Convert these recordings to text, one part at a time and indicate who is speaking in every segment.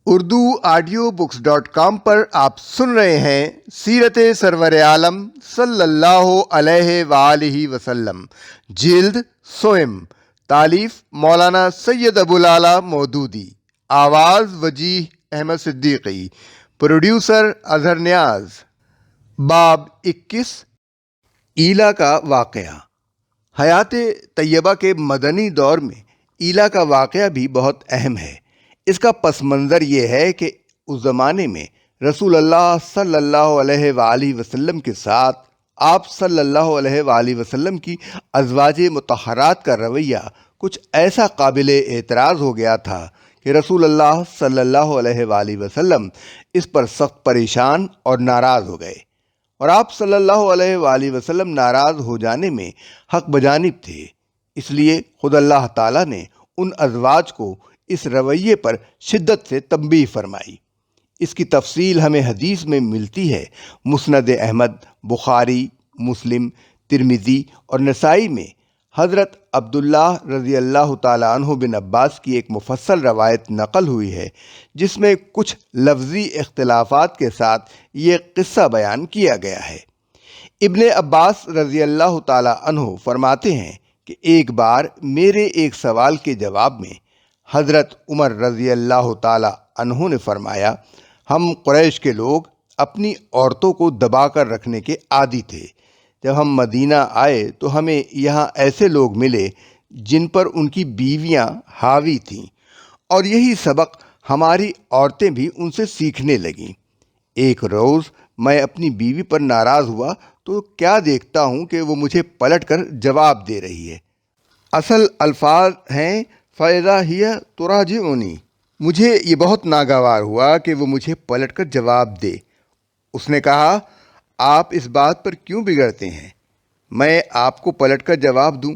Speaker 1: urduaudiobooks.com پر آپ سن رہے ہیں سیرت سرور عالم صلی اللہ علیہ وآلہ وسلم، جلد سوئم، تالیف مولانا سید ابوالعلا مودودی، آواز وجیح احمد صدیقی، پروڈیوسر اظہر نیاز۔ باب 21، ایلا کا واقعہ۔ حیات طیبہ کے مدنی دور میں ایلا کا واقعہ بھی بہت اہم ہے۔ اس کا پس منظر یہ ہے کہ اس زمانے میں رسول اللہ صلی اللہ علیہ وآلہ وسلم کے ساتھ آپ صلی اللہ علیہ وآلہ وسلم کی ازواج مطہرات کا رویہ کچھ ایسا قابل اعتراض ہو گیا تھا کہ رسول اللہ صلی اللہ علیہ وآلہ وسلم اس پر سخت پریشان اور ناراض ہو گئے، اور آپ صلی اللہ علیہ وآلہ وسلم ناراض ہو جانے میں حق بجانب تھے۔ اس لیے خود اللہ تعالیٰ نے ان ازواج کو اس رویے پر شدت سے تنبیہ فرمائی۔ اس کی تفصیل ہمیں حدیث میں ملتی ہے۔ مسند احمد، بخاری، مسلم، ترمذی اور نسائی میں حضرت عبداللہ رضی اللہ تعالیٰ عنہ بن عباس کی ایک مفصل روایت نقل ہوئی ہے، جس میں کچھ لفظی اختلافات کے ساتھ یہ قصہ بیان کیا گیا ہے۔ ابن عباس رضی اللہ تعالیٰ عنہ فرماتے ہیں کہ ایک بار میرے ایک سوال کے جواب میں حضرت عمر رضی اللہ تعالیٰ عنہ نے فرمایا، ہم قریش کے لوگ اپنی عورتوں کو دبا کر رکھنے کے عادی تھے۔ جب ہم مدینہ آئے تو ہمیں یہاں ایسے لوگ ملے جن پر ان کی بیویاں حاوی تھیں، اور یہی سبق ہماری عورتیں بھی ان سے سیکھنے لگیں۔ ایک روز میں اپنی بیوی پر ناراض ہوا تو کیا دیکھتا ہوں کہ وہ مجھے پلٹ کر جواب دے رہی ہے۔ اصل الفاظ ہیں فَإِذَا هِيَ تُرَاجِعُنِي۔ مجھے یہ بہت ناگوار ہوا کہ وہ مجھے پلٹ کر جواب دے۔ اس نے کہا، آپ اس بات پر کیوں بگڑتے ہیں؟ میں آپ کو پلٹ کر جواب دوں؟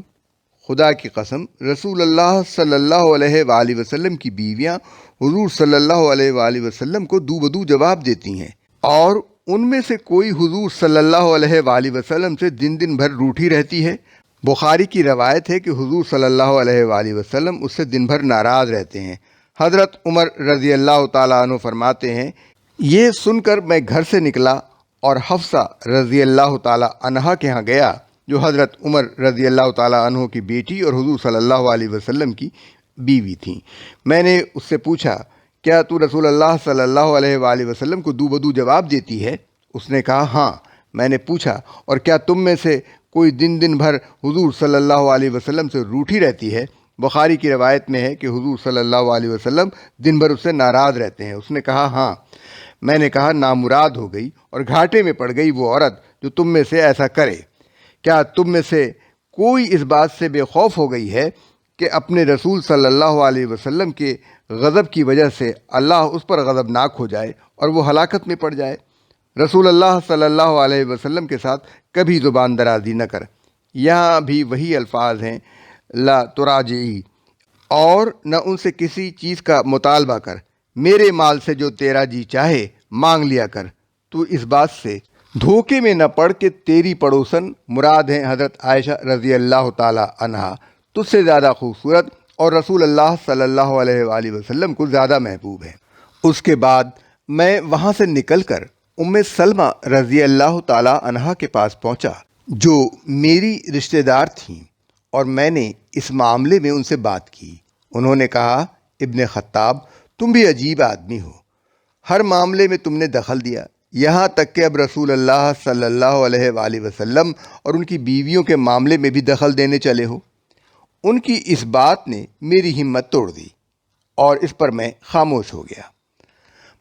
Speaker 1: خدا کی قسم، رسول اللہ صلی اللہ علیہ وآلہ وسلم کی بیویاں حضور صلی اللہ علیہ وآلہ وسلم کو دو بدو جواب دیتی ہیں، اور ان میں سے کوئی حضور صلی اللہ علیہ وآلہ وسلم سے دن دن بھر روٹھی رہتی ہے۔ بخاری کی روایت ہے کہ حضور صلی اللہ علیہ وآلہ وسلم اس سے دن بھر ناراض رہتے ہیں۔ حضرت عمر رضی اللہ تعالیٰ عنہ فرماتے ہیں، یہ سن کر میں گھر سے نکلا اور حفصہ رضی اللہ تعالیٰ عنہا کے ہاں گیا، جو حضرت عمر رضی اللہ تعالیٰ عنہ کی بیٹی اور حضور صلی اللہ علیہ وسلم کی بیوی تھیں۔ میں نے اس سے پوچھا، کیا تو رسول اللہ صلی اللہ علیہ وآلہ وسلم کو دو بدو جواب دیتی ہے؟ اس نے کہا، ہاں۔ میں نے پوچھا، اور کیا تم میں سے کوئی دن دن بھر حضور صلی اللہ علیہ وسلم سے روٹھی رہتی ہے؟ بخاری کی روایت میں ہے کہ حضور صلی اللہ علیہ وسلم دن بھر اس سے ناراض رہتے ہیں۔ اس نے کہا، ہاں۔ میں نے کہا، نامراد ہو گئی اور گھاٹے میں پڑ گئی وہ عورت جو تم میں سے ایسا کرے۔ کیا تم میں سے کوئی اس بات سے بے خوف ہو گئی ہے کہ اپنے رسول صلی اللہ علیہ وسلم کے غضب کی وجہ سے اللہ اس پر غضبناک ہو جائے اور وہ ہلاکت میں پڑ جائے؟ رسول اللہ صلی اللہ علیہ وسلم کے ساتھ کبھی زبان درازی نہ کر۔ یہاں بھی وہی الفاظ ہیں، لا تراجعی، اور نہ ان سے کسی چیز کا مطالبہ کر۔ میرے مال سے جو تیرا جی چاہے مانگ لیا کر۔ تو اس بات سے دھوکے میں نہ پڑ کہ تیری پڑوسن، مراد ہیں حضرت عائشہ رضی اللہ تعالی عنہا، تجھ سے زیادہ خوبصورت اور رسول اللہ صلی اللہ علیہ وآلہ وسلم کو زیادہ محبوب ہے۔ اس کے بعد میں وہاں سے نکل کر ام سلمہ رضی اللہ تعالی عنہا کے پاس پہنچا، جو میری رشتہ دار تھیں، اور میں نے اس معاملے میں ان سے بات کی۔ انہوں نے کہا، ابن خطاب، تم بھی عجیب آدمی ہو، ہر معاملے میں تم نے دخل دیا، یہاں تک کہ اب رسول اللہ صلی اللہ علیہ وآلہ وسلم اور ان کی بیویوں کے معاملے میں بھی دخل دینے چلے ہو۔ ان کی اس بات نے میری ہمت توڑ دی، اور اس پر میں خاموش ہو گیا۔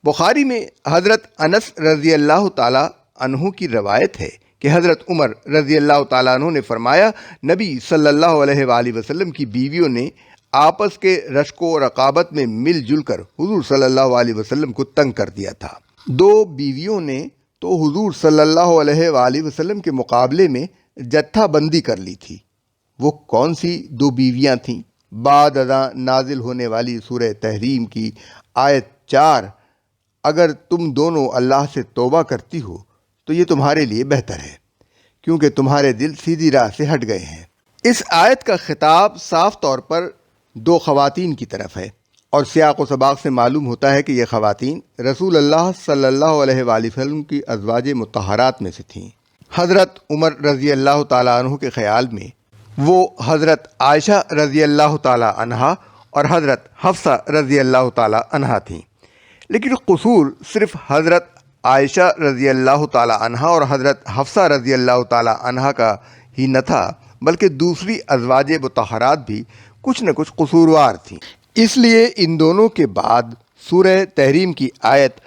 Speaker 1: بخاری میں حضرت انس رضی اللہ تعالیٰ عنہ کی روایت ہے کہ حضرت عمر رضی اللہ تعالیٰ عنہ نے فرمایا، نبی صلی اللہ علیہ وآلہ وسلم کی بیویوں نے آپس کے رشک و رقابت میں مل جل کر حضور صلی اللہ علیہ وسلم کو تنگ کر دیا تھا۔ دو بیویوں نے تو حضور صلی اللہ علیہ وآلہ وسلم کے مقابلے میں جتھا بندی کر لی تھی۔ وہ کون سی دو بیویاں تھیں؟ بعد ازاں نازل ہونے والی سورہ تحریم کی آیت 4، اگر تم دونوں اللہ سے توبہ کرتی ہو تو یہ تمہارے لیے بہتر ہے، کیونکہ تمہارے دل سیدھی راہ سے ہٹ گئے ہیں۔ اس آیت کا خطاب صاف طور پر دو خواتین کی طرف ہے، اور سیاق و سباق سے معلوم ہوتا ہے کہ یہ خواتین رسول اللہ صلی اللہ علیہ وآلہ وسلم کی ازواج مطہرات میں سے تھیں۔ حضرت عمر رضی اللہ تعالیٰ عنہ کے خیال میں وہ حضرت عائشہ رضی اللہ تعالیٰ عنہا اور حضرت حفصہ رضی اللہ تعالیٰ عنہا تھیں، لیکن قصور صرف حضرت عائشہ رضی اللہ تعالیٰ عنہا اور حضرت حفصہ رضی اللہ تعالیٰ عنہا کا ہی نہ تھا، بلکہ دوسری ازواج مطہرات بھی کچھ نہ کچھ قصوروار تھیں۔ اس لیے ان دونوں کے بعد سورہ تحریم کی آیت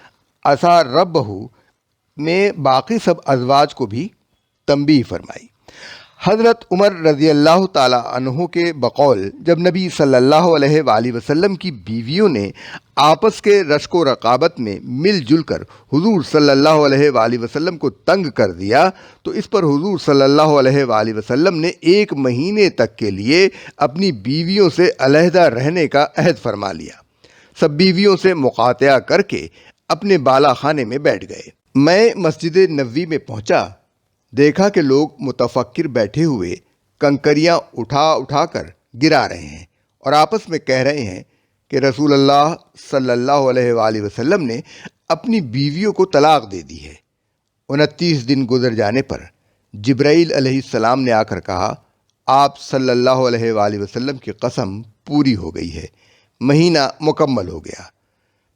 Speaker 1: عسیٰ ربہ میں باقی سب ازواج کو بھی تنبیہ فرمائی۔ حضرت عمر رضی اللہ تعالیٰ عنہ کے بقول جب نبی صلی اللہ علیہ وآلہ وسلم کی بیویوں نے آپس کے رشک و رقابت میں مل جل کر حضور صلی اللہ علیہ وآلہ وسلم کو تنگ کر دیا تو اس پر حضور صلی اللہ علیہ وآلہ وسلم نے 1 مہینے تک کے لیے اپنی بیویوں سے علیحدہ رہنے کا عہد فرما لیا۔ سب بیویوں سے مقاطعہ کر کے اپنے بالا خانے میں بیٹھ گئے۔ میں مسجد نبوی میں پہنچا، دیکھا کہ لوگ متفکر بیٹھے ہوئے کنکریاں اٹھا اٹھا کر گرا رہے ہیں اور آپس میں کہہ رہے ہیں کہ رسول اللہ صلی اللہ علیہ وآلہ وسلم نے اپنی بیویوں کو طلاق دے دی ہے۔ 29 دن گزر جانے پر جبرائیل علیہ السلام نے آ کر کہا، آپ صلی اللہ علیہ وآلہ وسلم کی قسم پوری ہو گئی ہے، مہینہ مکمل ہو گیا۔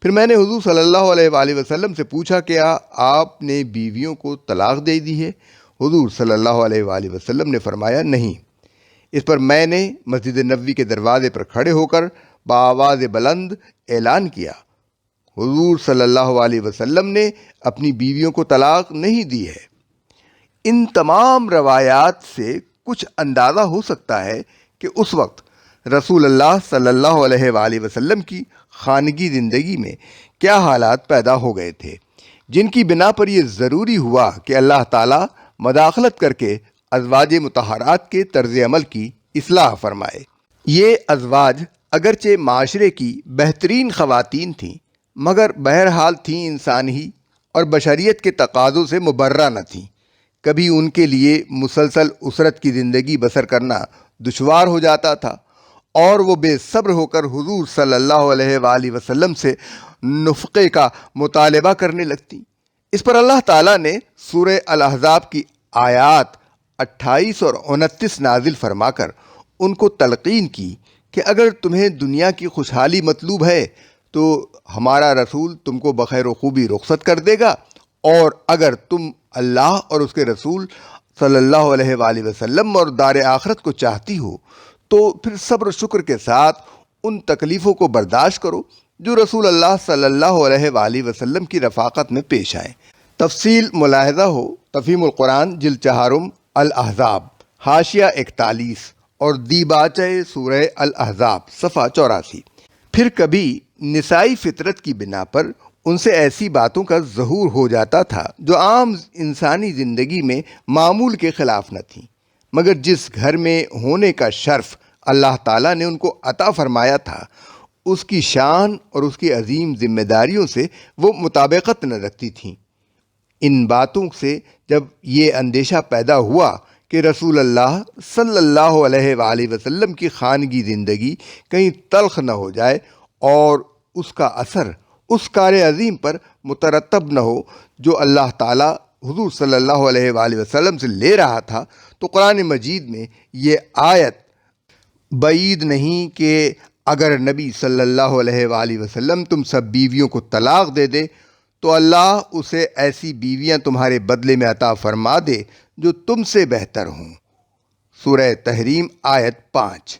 Speaker 1: پھر میں نے حضور صلی اللہ علیہ وآلہ وسلم سے پوچھا کہ آپ نے بیویوں کو طلاق دے دی ہے؟ حضور صلی اللہ علیہ وآلہ وسلم نے فرمایا نہیں۔ اس پر میں نے مسجد نبوی کے دروازے پر کھڑے ہو کر بآواز بلند اعلان کیا، حضور صلی اللہ علیہ وسلم نے اپنی بیویوں کو طلاق نہیں دی ہے۔ ان تمام روایات سے کچھ اندازہ ہو سکتا ہے کہ اس وقت رسول اللہ صلی اللہ علیہ وآلہ وسلم کی خانگی زندگی میں کیا حالات پیدا ہو گئے تھے، جن کی بنا پر یہ ضروری ہوا کہ اللہ تعالیٰ مداخلت کر کے ازواج مطہرات کے طرز عمل کی اصلاح فرمائے۔ یہ ازواج اگرچہ معاشرے کی بہترین خواتین تھیں، مگر بہرحال تھیں انسان ہی اور بشریت کے تقاضوں سے مبرہ نہ تھیں۔ کبھی ان کے لیے مسلسل اسرت کی زندگی بسر کرنا دشوار ہو جاتا تھا اور وہ بے صبر ہو کر حضور صلی اللہ علیہ وآلہ وسلم سے نفقے کا مطالبہ کرنے لگتی۔ اس پر اللہ تعالیٰ نے سورہ الاحزاب کی آیات 28 اور 29 نازل فرما کر ان کو تلقین کی کہ اگر تمہیں دنیا کی خوشحالی مطلوب ہے تو ہمارا رسول تم کو بخیر و خوبی رخصت کر دے گا، اور اگر تم اللہ اور اس کے رسول صلی اللہ علیہ وآلہ وسلم اور دار آخرت کو چاہتی ہو تو پھر صبر و شکر کے ساتھ ان تکلیفوں کو برداشت کرو جو رسول اللہ صلی اللہ علیہ وآلہ وسلم کی رفاقت میں پیش آئیں۔ تفصیل ملاحظہ ہو تفہیم القرآن جلد 4 الاحزاب حاشیہ 41 اور دیباچہ سورہ الاحزاب صفحہ 84۔ پھر کبھی نسائی فطرت کی بنا پر ان سے ایسی باتوں کا ظہور ہو جاتا تھا جو عام انسانی زندگی میں معمول کے خلاف نہ تھیں، مگر جس گھر میں ہونے کا شرف اللہ تعالیٰ نے ان کو عطا فرمایا تھا اس کی شان اور اس کی عظیم ذمہ داریوں سے وہ مطابقت نہ رکھتی تھیں۔ ان باتوں سے جب یہ اندیشہ پیدا ہوا کہ رسول اللہ صلی اللہ علیہ وآلہ وسلم کی خانگی زندگی کہیں تلخ نہ ہو جائے اور اس کا اثر اس کار عظیم پر مترتب نہ ہو جو اللہ تعالیٰ حضور صلی اللہ علیہ وآلہ وسلم سے لے رہا تھا، تو قرآن مجید میں یہ آیت بعید نہیں کہ اگر نبی صلی اللہ علیہ وآلہ وسلم تم سب بیویوں کو طلاق دے دے تو اللہ اسے ایسی بیویاں تمہارے بدلے میں عطا فرما دے جو تم سے بہتر ہوں۔ سورہ تحریم آیت 5۔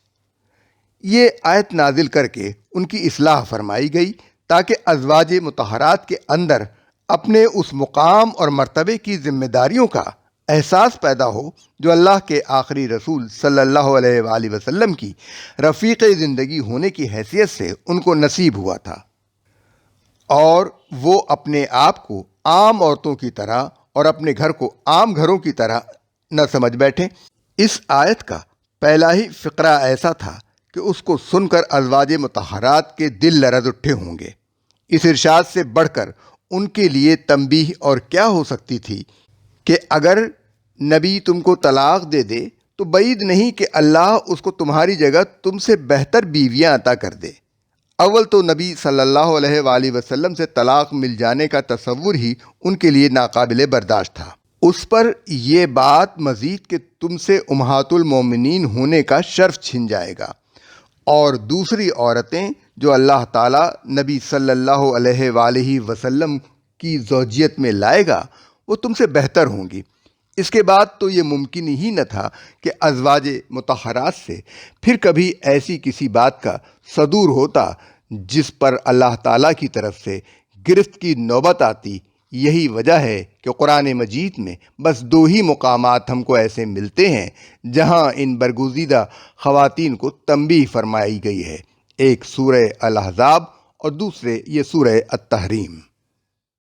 Speaker 1: یہ آیت نازل کر کے ان کی اصلاح فرمائی گئی تاکہ ازواج مطہرات کے اندر اپنے اس مقام اور مرتبے کی ذمہ داریوں کا احساس پیدا ہو جو اللہ کے آخری رسول صلی اللہ علیہ وآلہ وسلم کی رفیق زندگی ہونے کی حیثیت سے ان کو نصیب ہوا تھا، اور وہ اپنے آپ کو عام عورتوں کی طرح اور اپنے گھر کو عام گھروں کی طرح نہ سمجھ بیٹھیں۔ اس آیت کا پہلا ہی فقرہ ایسا تھا کہ اس کو سن کر ازواج مطہرات کے دل لرز اٹھے ہوں گے۔ اس ارشاد سے بڑھ کر ان کے لیے تنبیہ اور کیا ہو سکتی تھی کہ اگر نبی تم کو طلاق دے دے تو بعید نہیں کہ اللہ اس کو تمہاری جگہ تم سے بہتر بیویاں عطا کر دے۔ اول تو نبی صلی اللہ علیہ وآلہ وسلم سے طلاق مل جانے کا تصور ہی ان کے لیے ناقابل برداشت تھا، اس پر یہ بات مزید کہ تم سے امہات المومنین ہونے کا شرف چھن جائے گا، اور دوسری عورتیں جو اللہ تعالیٰ نبی صلی اللہ علیہ وآلہ وسلم کی زوجیت میں لائے گا وہ تم سے بہتر ہوں گی۔ اس کے بعد تو یہ ممکن ہی نہ تھا کہ ازواج مطہرات سے پھر کبھی ایسی کسی بات کا صدور ہوتا جس پر اللہ تعالیٰ کی طرف سے گرفت کی نوبت آتی۔ یہی وجہ ہے کہ قرآن مجید میں بس 2 ہی مقامات ہم کو ایسے ملتے ہیں جہاں ان برگزیدہ خواتین کو تنبیہ فرمائی گئی ہے، ایک سورہ الاحزاب اور دوسرے یہ سورہ التحریم۔